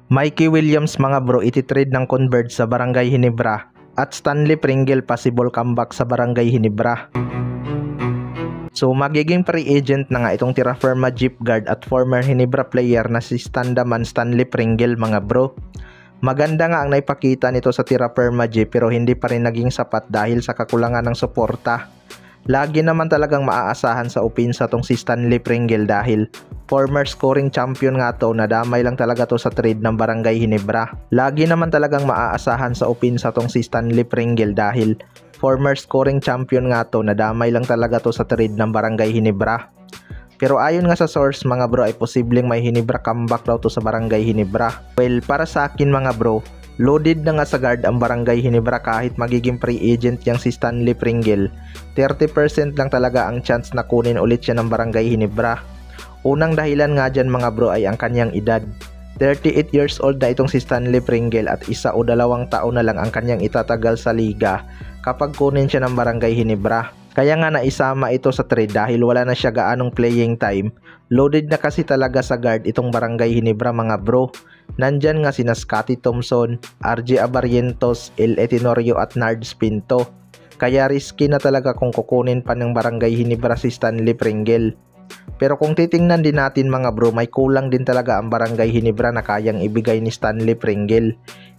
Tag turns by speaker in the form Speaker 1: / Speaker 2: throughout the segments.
Speaker 1: Mikey Williams mga bro ititrade ng Converge sa Barangay Ginebra at Stanley Pringle possible comeback sa Barangay Ginebra. So magiging free agent na nga itong Terra Firma Jeep Guard at former Ginebra player na si Standaman Stanley Pringle mga bro. Maganda nga ang naipakita nito sa Terra Firma Jeep pero hindi pa rin naging sapat dahil sa kakulangan ng suporta. Lagi naman talagang maaasahan sa opensa tong si Stanley Pringle dahil former scoring champion nga to, nadamay lang talaga to sa trade ng Barangay Ginebra. Lagi naman talagang maaasahan sa opensa tong si Stanley Pringle dahil former scoring champion nga to, nadamay lang talaga to sa trade ng Barangay Ginebra. Pero ayon nga sa source mga bro ay posibleng may Ginebra comeback daw to sa Barangay Ginebra. Well, para sa akin mga bro, loaded na nga sa guard ang Barangay Ginebra kahit magiging free agent yang si Stanley Pringle. 30% lang talaga ang chance na kunin ulit siya ng Barangay Ginebra. Unang dahilan nga dyan mga bro ay ang kanyang edad. 38 years old na itong si Stanley Pringle at 1 o 2 taon na lang ang kanyang itatagal sa liga kapag kunin siya ng Barangay Ginebra. Kaya nga naisama ito sa trade dahil wala na siya gaanong playing time. Loaded na kasi talaga sa guard itong Barangay Ginebra mga bro. Nandyan nga sina Scotty Thompson, RJ Abarrientos, El Etenorio at Nards Pinto. Kaya risky na talaga kung kukunin pa ng Barangay Ginebra si Stanley Pringle. Pero kung titingnan din natin mga bro, may kulang din talaga ang Barangay Ginebra na kayang ibigay ni Stanley Pringle.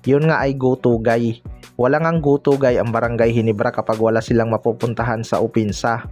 Speaker 1: Yun nga ay go-to guy. Wala ngang go-to guy ang Barangay Ginebra kapag wala silang mapupuntahan sa opensa.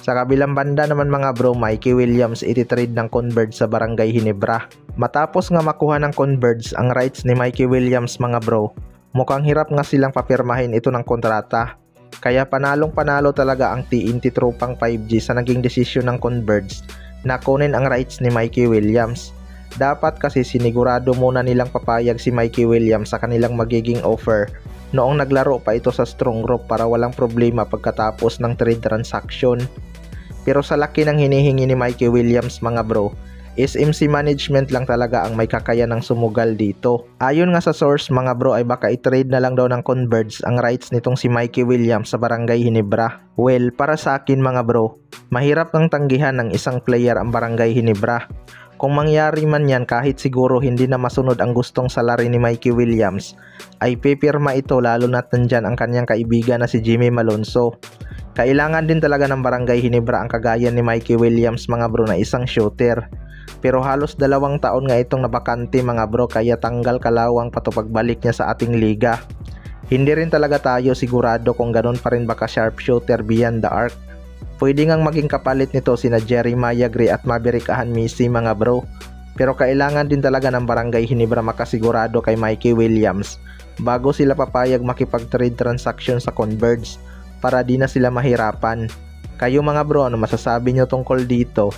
Speaker 1: Sa kabilang banda naman mga bro, Mikey Williams ititrade ng Converge sa Barangay Ginebra. Matapos nga makuha ng Converge ang rights ni Mikey Williams mga bro, mukhang hirap nga silang papirmahin ito ng kontrata. Kaya panalong-panalo talaga ang TNT Tropang 5G sa naging desisyon ng Converge na kunin ang rights ni Mikey Williams. Dapat kasi sinigurado muna nilang papayag si Mikey Williams sa kanilang magiging offer noong naglaro pa ito sa Strong Group para walang problema pagkatapos ng trade transaction. Pero sa laki ng hinihingi ni Mikey Williams mga bro, SMC management lang talaga ang may kakayanang sumugal dito. Ayon nga sa source mga bro ay baka i-trade na lang daw ng Converge ang rights nitong si Mikey Williams sa Barangay Ginebra. Well, para sa akin mga bro, mahirap nang tanggihan ng isang player ang Barangay Ginebra. Kung mangyari man yan kahit siguro hindi na masunod ang gustong salary ni Mikey Williams, ay pipirma ito lalo na't nandyan ang kanyang kaibigan na si Jimmy Malonzo. Kailangan din talaga ng Barangay Ginebra ang kagaya ni Mikey Williams mga bro na isang shooter. Pero halos 2 taon nga itong nabakante mga bro kaya tanggal kalawang pa to pagbalik niya sa ating liga. Hindi rin talaga tayo sigurado kung ganun pa rin baka sharpshooter beyond the arc. Pwede ngang maging kapalit nito sina Jeremiah Gray at Maverick Ahanmisi mga bro. Pero kailangan din talaga ng Barangay Ginebra makasigurado kay Mikey Williams bago sila papayag makipag-trade transaction sa Converge para di na sila mahirapan. Kayo mga bro, ano masasabi nyo tungkol dito?